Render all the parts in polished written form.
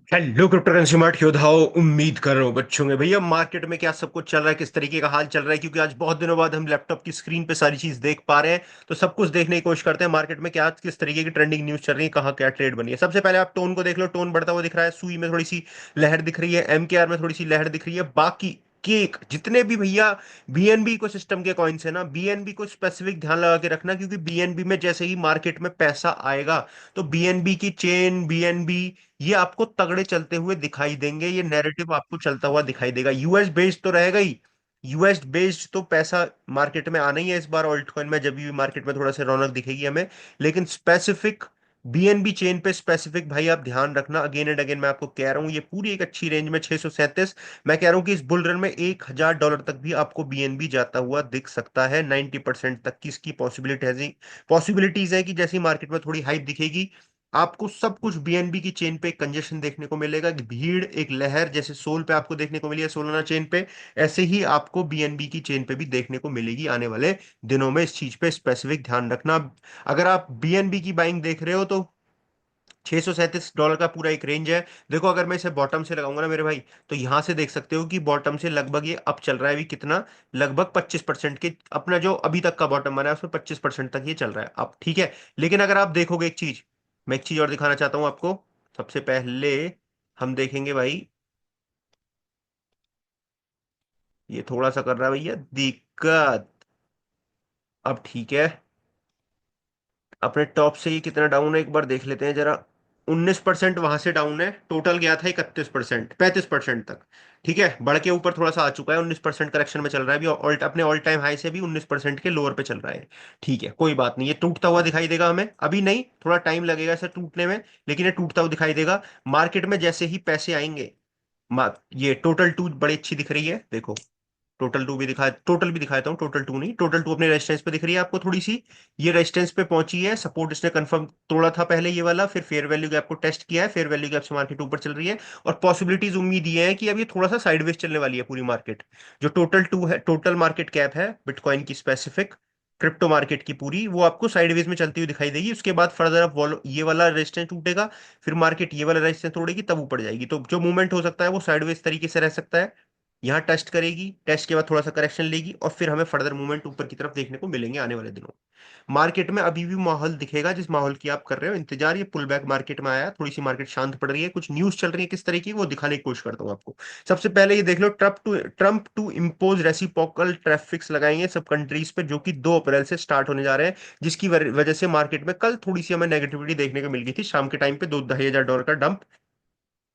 Hello crypto currency mart योद्धाओं, उम्मीद कर रहा हूँ बच्चों में भैया मार्केट में क्या सब कुछ चल रहा है, किस तरीके का हाल चल रहा है। क्योंकि आज बहुत दिनों बाद हम लैपटॉप की स्क्रीन पे सारी चीज देख पा रहे हैं, तो सब कुछ देखने की कोशिश करते हैं मार्केट में क्या किस तरीके की ट्रेंडिंग न्यूज चल रही है, कहाँ क्या ट्रेड बनी है। सबसे पहले आप टोन को देख लो, टोन बढ़ता हुआ दिख रहा है, सुई में थोड़ी सी लहर दिख रही है, एमकेआर में थोड़ी सी लहर दिख रही है। बाकी केक जितने भी भैया बीएनबी को सिस्टम के कॉइन्स है ना, बीएनबी को स्पेसिफिक ध्यान लगा के रखना, क्योंकि बीएनबी में जैसे ही मार्केट में पैसा आएगा तो बीएनबी की चेन, बीएनबी ये आपको तगड़े चलते हुए दिखाई देंगे। ये नैरेटिव आपको चलता हुआ दिखाई देगा। यूएस बेस्ड तो रहेगा ही, यूएस बेस्ड तो पैसा मार्केट में आना ही है इस बार ऑल्ट कॉइन में, जब भी मार्केट में थोड़ा सा रौनक दिखेगी हमें। लेकिन स्पेसिफिक बीएनबी चेन पे स्पेसिफिक भाई आप ध्यान रखना। अगेन एंड अगेन मैं आपको कह रहा हूं, ये पूरी एक अच्छी रेंज में 637, मैं कह रहा हूं कि इस बुल रन में $1,000 तक भी आपको बीएनबी जाता हुआ दिख सकता है। 90% तक की इसकी पॉसिबिलिटीज है कि जैसी मार्केट में थोड़ी हाइप दिखेगी, आपको सब कुछ बीएनबी की चेन पे एक कंजेशन देखने को मिलेगा, कि भीड़ एक लहर जैसे सोल पे आपको देखने को मिली है, सोलाना चेन पे, ऐसे ही आपको बीएनबी की चेन पे भी देखने को मिलेगी आने वाले दिनों में। इस चीज पे स्पेसिफिक ध्यान रखना। अगर आप बीएनबी की बाइंग देख रहे हो तो $637 का पूरा एक रेंज है। देखो अगर मैं इसे बॉटम से लगाऊंगा ना मेरे भाई, तो यहां से देख सकते हो कि बॉटम से लगभग ये अप चल रहा है अभी कितना, लगभग 25% के, अपना जो अभी तक का बॉटम बना है उसमें 25% तक ये चल रहा है अब, ठीक है। लेकिन अगर आप देखोगे एक चीज, मैं एक चीज और दिखाना चाहता हूं आपको। सबसे पहले हम देखेंगे भाई, ये थोड़ा सा कर रहा है भैया दिक्कत। अब ठीक है, अपने टॉप से ये कितना डाउन है एक बार देख लेते हैं जरा। 19% वहां से डाउन है, टोटल गया था 31%, 35% तक। ठीक है, बढ़ के ऊपर थोड़ा सा आ चुका है, 19% करेक्शन में चल रहा है अभी, अपने ऑल टाइम हाई से भी 19% के लोअर पे चल रहा है। ठीक है, कोई बात नहीं, ये टूटता हुआ दिखाई देगा हमें, अभी नहीं, थोड़ा टाइम लगेगा इसे टूटने में, लेकिन ये टूटता हुआ दिखाई देगा। मार्केट में जैसे ही पैसे आएंगे, ये टोटल टू बड़ी अच्छी दिख रही है, देखो। टोटल भी दिखाता हूँ, टोटल टू नहीं, टोटल टू अपने रेजिस्टेंस पे दिख रही है आपको थोड़ी सी। ये रेजिस्टेंस पे पहुंची है, सपोर्ट इसने कंफर्म तोड़ा था पहले ये वाला, फिर फेयर वैल्यू गैप को टेस्ट किया है, फेयर वैल्यू गैप से मार्केट ऊपर चल रही है। और पॉसिबिलिटीज उम्मीद ये है कि अब ये थोड़ा सा साइडवेज चलने वाली है पूरी मार्केट। जो टोटल टू है, टोटल मार्केट कैप है बिटकॉइन की स्पेसिफिक, क्रिप्टो मार्केट की पूरी, वो आपको साइडवेज में चलती हुई दिखाई देगी। उसके बाद फर्दर अब ये वाला रेजिस्टेंस टूटेगा, फिर मार्केट ये वाला रेजिस्टेंस तोड़ेगी, तब ऊपर जाएगी। तो जो मूवमेंट हो सकता है वो साइडवेज तरीके से रह सकता है। यहाँ टेस्ट करेगी, टेस्ट के बाद थोड़ा सा करेक्शन लेगी, और फिर हमें फर्दर मूवमेंट ऊपर की तरफ देखने को मिलेंगे आने वाले दिनों में। मार्केट में अभी भी माहौल दिखेगा जिस माहौल की आप कर रहे हो इंतजार। ये पुल बैक मार्केट में आया, थोड़ी सी मार्केट शांत पड़ रही है, कुछ न्यूज चल रही है किस तरीके की, वो दिखाने की कोशिश करता हूँ आपको। सबसे पहले ये देख लो, Trump to impose reciprocal tariffs लगाएंगे सब कंट्रीज पे, जो कि 2 अप्रैल से स्टार्ट होने जा रहे हैं। जिसकी वजह से मार्केट में कल थोड़ी सी हमें नेगेटिविटी देखने को मिल गई थी, शाम के टाइम पे 2-2.5 हजार डॉलर का डंप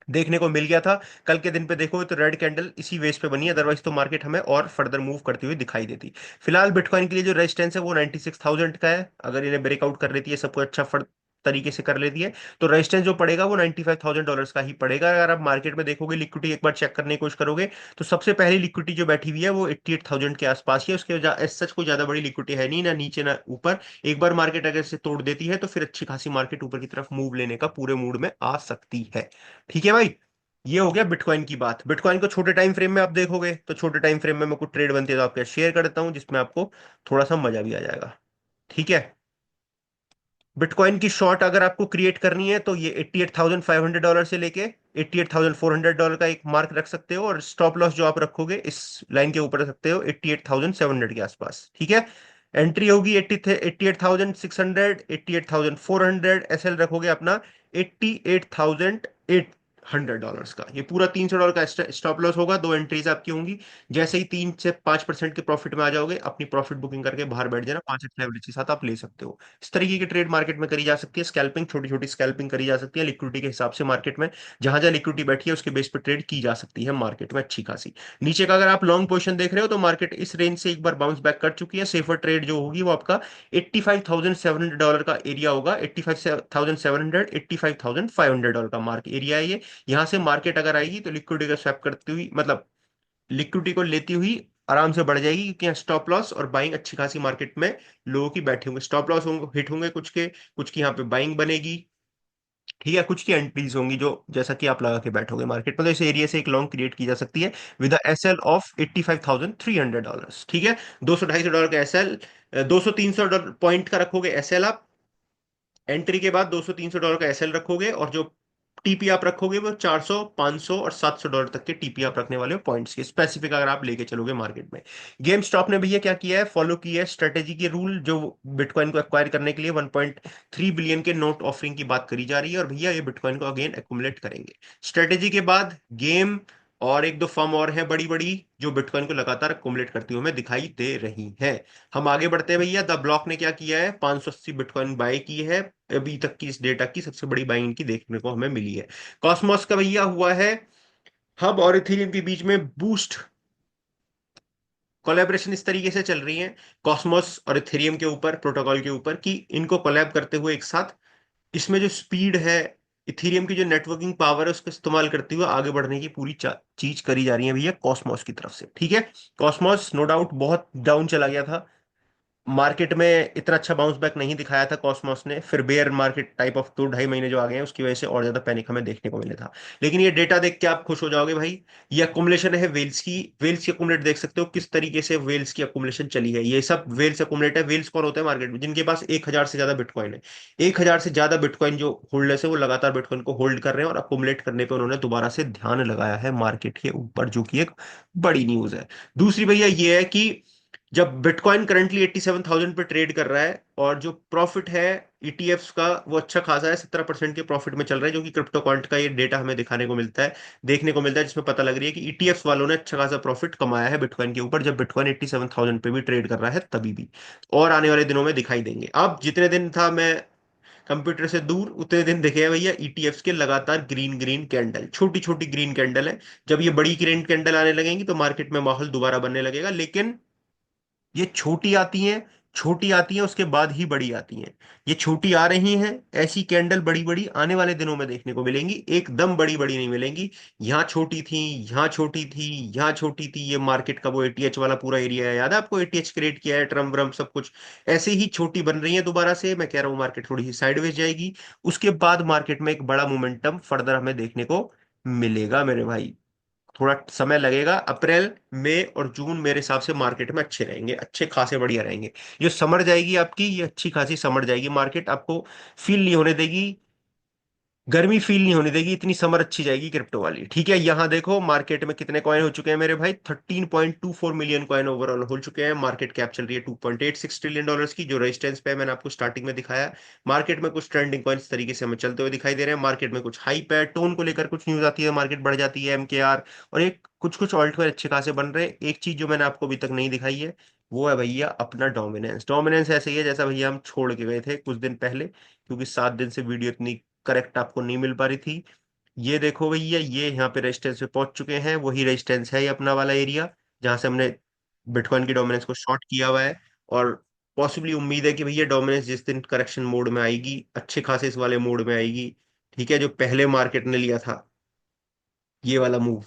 देखने को मिल गया था। कल के दिन पे देखो तो रेड कैंडल इसी वेस पे बनी है, अदरवाइज तो मार्केट हमें और फर्दर मूव करती हुई दिखाई देती। फिलहाल बिटकॉइन के लिए जो रेजिस्टेंस है वो 96,000 का है। अगर इन्हें ब्रेकआउट कर लेती है, सब कुछ अच्छा तरीके से कर लेती है, तो रेजिस्टेंस जो पड़ेगा वो $95,000 का ही पड़ेगा। अगर आप मार्केट में देखोगे, लिक्विडिटी एक बार चेक करने की कोशिश करोगे, तो सबसे पहली लिक्विडिटी जो बैठी हुई है वो 88,000 के आसपास ही है। उसके सच कोई ज्यादा बड़ी लिक्विडिटी है नहीं, ना नीचे ना ऊपर। एक बार मार्केट अगर इसे तोड़ देती है तो फिर अच्छी खासी मार्केट ऊपर की तरफ मूव लेने का पूरे मूड में आ सकती है। ठीक है भाई, ये हो गया बिटकॉइन की बात। बिटकॉइन को छोटे टाइम फ्रेम में आप देखोगे, तो छोटे टाइम फ्रेम में मैं कुछ ट्रेड बनती है तो आपके शेयर कर देता हूं, जिसमें आपको थोड़ा सा मजा भी आ जाएगा। ठीक है, बिटकॉइन की शॉर्ट अगर आपको क्रिएट करनी है तो ये $88,500 से लेके $88,400 का एक मार्क रख सकते हो, और स्टॉप लॉस जो आप रखोगे इस लाइन के ऊपर रख सकते हो 88,700 के आसपास। ठीक है, एंट्री होगी 88,600, 88,400, एसएल रखोगे अपना $88,800 का। ये पूरा $300 का स्टॉप लॉस होगा, 2 एंट्रीज आपकी होंगी। जैसे ही 3 से 5% के प्रॉफिट में आ जाओगे, अपनी प्रॉफिट बुकिंग करके बाहर बैठ जाना, 5x लेवरेज के साथ आप ले सकते हो। इस तरीके की ट्रेड मार्केट में करी जा सकती है, स्कैल्पिंग, छोटी छोटी स्कैल्पिंग करी जा सकती है लिक्विडिटी के हिसाब से मार्केट में। जहां जहां लिक्विडिटी बैठी है उसके बेस पर ट्रेड की जा सकती है मार्केट में अच्छी खासी। नीचे का अगर आप लॉन्ग पोजीशन देख रहे हो, तो मार्केट इस रेंज से एक बार बाउंस बैक कर चुकी है। सेफर ट्रेड जो होगी वो आपका $85,700 का एरिया होगा। 85,700, $85,500 का मार्क एरिया है ये। यहां से मार्केट अगर आएगी तो लिक्विडिटी का स्वैप करती हुई, मतलब लिक्विडिटी को लेती हुई आराम से बढ़ जाएगी, क्योंकि यहाँ स्टॉप लॉस और बाइंग अच्छी खासी मार्केट में लोगों की बैठे होंगे। स्टॉप लॉस हिट होंगे कुछ के, कुछ की यहाँ पे बाइंग बनेगी। ठीक है, कुछ की एंट्रीज होंगी जो जैसा कि आप लगा के बैठोगे मार्केट में, तो इस एरिया से एक लॉन्ग क्रिएट की जा सकती है विद एस एल ऑफ $85,300। ठीक है, 200-250 का एस एल, 200-300 पॉइंट का रखोगे एस एल आप। एंट्री के बाद $200-300 का एसएल रखोगे, और जो टीपी आप रखोगे वो 400, 500 और $700 तक के टीपी आप रखने वाले हो पॉइंट्स के स्पेसिफिक, अगर आप लेके चलोगे मार्केट में। गेम स्टॉप ने भैया क्या किया है, फॉलो किया है स्ट्रेटेजी के रूल, जो बिटकॉइन को एक्वायर करने के लिए 1.3 बिलियन के नोट ऑफरिंग की बात करी जा रही है, और भैया ये बिटकॉइन को अगेन एक्युमुलेट करेंगे। स्ट्रेटेजी के बाद गेम और एक दो फर्म और हैं बड़ी बड़ी, जो बिटकॉइन को लगातार एक्युमुलेट करती हुई हमें दिखाई दे रही हैं। हम आगे बढ़ते हैं भैया। द ब्लॉक ने क्या किया है, 580 बिटकॉइन बाय की है, अभी तक की इस डेटा की सबसे बड़ी बाइंग की देखने को हमें मिली है। कॉस्मोस का भैया हुआ है हब और इथेरियम के बीच में बूस्ट कोलैबोरेशन, इस तरीके से चल रही है कॉस्मोस और इथेरियम के ऊपर, प्रोटोकॉल के ऊपर, कि इनको कोलैब करते हुए एक साथ, इसमें जो स्पीड है, इथेरियम की जो नेटवर्किंग पावर है, उसका इस्तेमाल करते हुए आगे बढ़ने की पूरी चीज करी जा रही है भैया कॉस्मोस की तरफ से। ठीक है, कॉस्मोस नो डाउट बहुत डाउन चला गया था मार्केट में, इतना अच्छा बाउंस बैक नहीं दिखाया था कॉस्मोस ने, फिर बेयर मार्केट टाइप ऑफ 2-2.5 महीने जो आ गए हैं उसकी वजह से और ज्यादा पैनिक हमें देखने को मिला था। लेकिन ये डेटा देख के आप खुश हो जाओगे भाई, ये अकुमुलेशन है वेल्स की। वेल्स की अकुमुलेट देख सकते हो किस तरीके से वेल्स की अकुमुलेशन चली है, ये सब वेल्स अकुमुलेट है। वेल्स कौन होता है मार्केट में, जिनके पास 1,000 से ज्यादा बिटकॉइन है। 1,000 से ज्यादा बिटकॉइन जो होल्डर्स है वो लगातार बिटकॉइन को होल्ड कर रहे हैं, और अकुमुलेट करने पर उन्होंने दोबारा से ध्यान लगाया है मार्केट के ऊपर, जो कि एक बड़ी न्यूज है। दूसरी भैया ये है कि जब बिटकॉइन करंटली 87,000 पे ट्रेड कर रहा है, और जो प्रॉफिट है ईटीएफ्स का वो अच्छा खासा है, 17% के प्रॉफिट में चल रहा है, जो कि क्रिप्टो क्वांट का ये डेटा हमें दिखाने को मिलता है, देखने को मिलता है, जिसमें पता लग रही है कि ईटीएफ्स वालों ने अच्छा खासा प्रॉफिट कमाया है बिटकॉइन के ऊपर, जब बिटकॉइन 87,000 पे भी ट्रेड कर रहा है तभी भी, और आने वाले दिनों में दिखाई देंगे। अब जितने दिन था मैं कंप्यूटर से दूर, उतने दिन दिखे भैया ईटीएफ्स के लगातार ग्रीन ग्रीन कैंडल, छोटी छोटी ग्रीन कैंडल है। जब ये बड़ी ग्रीन कैंडल आने लगेंगी तो मार्केट में माहौल दोबारा बनने लगेगा, लेकिन ये छोटी आती हैं उसके बाद ही बड़ी आती हैं। ये छोटी आ रही हैं, ऐसी कैंडल बड़ी बड़ी आने वाले दिनों में देखने को मिलेंगी, एकदम बड़ी बड़ी नहीं मिलेंगी। यहाँ छोटी थी, यहाँ छोटी थी, यहाँ छोटी थी, ये मार्केट का वो एटीएच वाला पूरा एरिया है, याद है आपको, एटीएच क्रिएट किया है, ट्रम व्रम सब कुछ ऐसे ही छोटी बन रही है दोबारा से। मैं कह रहा हूँ मार्केट थोड़ी सी साइडवेज जाएगी, उसके बाद मार्केट में एक बड़ा मोमेंटम फर्दर हमें देखने को मिलेगा मेरे भाई। थोड़ा समय लगेगा, अप्रैल मई और जून मेरे हिसाब से मार्केट में अच्छे रहेंगे, अच्छे खासे बढ़िया रहेंगे। जो समर जाएगी आपकी, ये अच्छी खासी समर जाएगी, मार्केट आपको फील नहीं होने देगी, गर्मी फील नहीं होने देगी, इतनी समर अच्छी जाएगी क्रिप्टो वाली। ठीक है, यहाँ देखो मार्केट में कितने कॉइन हो चुके हैं मेरे भाई, 13.24 मिलियन कॉइन ओवरऑल हो चुके हैं। मार्केट कैप चल रही है $2.86 ट्रिलियन की, जो रेजिस्टेंस पे है मैंने आपको स्टार्टिंग में दिखाया। मार्केट में कुछ ट्रेंडिंग कॉइन्स तरीके से हमें चलते हुए दिखाई दे रहे हैं, मार्केट में कुछ हाइप है, टोन को लेकर कुछ न्यूज आती है, मार्केट बढ़ जाती है, एमकेआर और एक कुछ कुछ ऑल्ट कॉइन अच्छे खासे बन रहे हैं। एक चीज जो मैंने आपको अभी तक नहीं दिखाई है, वो है भैया अपना डोमिनेंस। डोमिनेंस ऐसे ही है जैसा भैया हम छोड़ के गए थे कुछ दिन पहले, क्योंकि 7 दिन से वीडियो इतनी करेक्ट आपको नहीं मिल पा रही थी। ये देखो भैया, ये यहाँ पे रेजिस्टेंस पे पहुंच चुके हैं, वही रेजिस्टेंस है ये अपना वाला एरिया, जहां से हमने बिटकॉइन की डोमिनेंस को शॉर्ट किया हुआ है। और पॉसिबली उम्मीद है कि भैया डोमिनेंस जिस दिन करेक्शन मोड में आएगी, अच्छे खासे इस वाले मोड में आएगी, ठीक है, जो पहले मार्केट ने लिया था ये वाला मूव,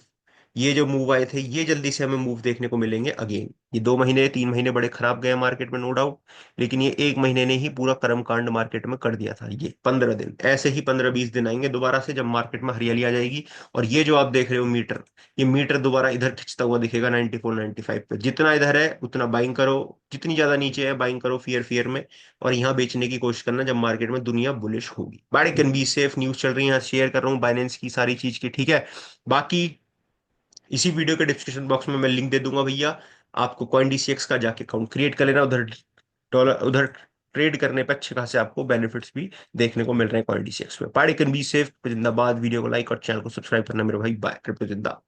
ये जो मूव आए थे, ये जल्दी से हमें मूव देखने को मिलेंगे अगेन। ये 2 महीने 3 महीने बड़े खराब गए मार्केट में नो डाउट, लेकिन ये 1 महीने ने ही पूरा कर्म कांड मार्केट में कर दिया था। ये 15 दिन, ऐसे ही 15-20 दिन आएंगे दोबारा से, जब मार्केट में हरियाली आ जाएगी। और ये जो आप देख रहे हो मीटर, ये मीटर दोबारा इधर खिंचता हुआ दिखेगा 94-95 पे। जितना इधर है उतना बाइंग करो, जितनी ज्यादा नीचे है बाइंग करो फियर फियर में, और यहाँ बेचने की कोशिश करना जब मार्केट में दुनिया बुलिश होगी। बड़े कैन बी सेफ, न्यूज चल रही है यहाँ, शेयर कर रहा हूँ बाइनेंस की सारी चीज की। ठीक है, बाकी इसी वीडियो के डिस्क्रिप्शन बॉक्स में मैं लिंक दे दूंगा भैया, आपको कॉइन डीसीएक्स का जाके अकाउंट क्रिएट कर लेना, उधर डॉलर उधर ट्रेड करने पे अच्छे खासे आपको बेनिफिट्स भी देखने को मिल रहे हैं कॉइन डीसीएक्स में। पार्टी कैन बी सेफ, जिंदाबाद। वीडियो को लाइक और चैनल को सब्सक्राइब करना मेरे भाई, बाय। क्रिप्टो जिंदा।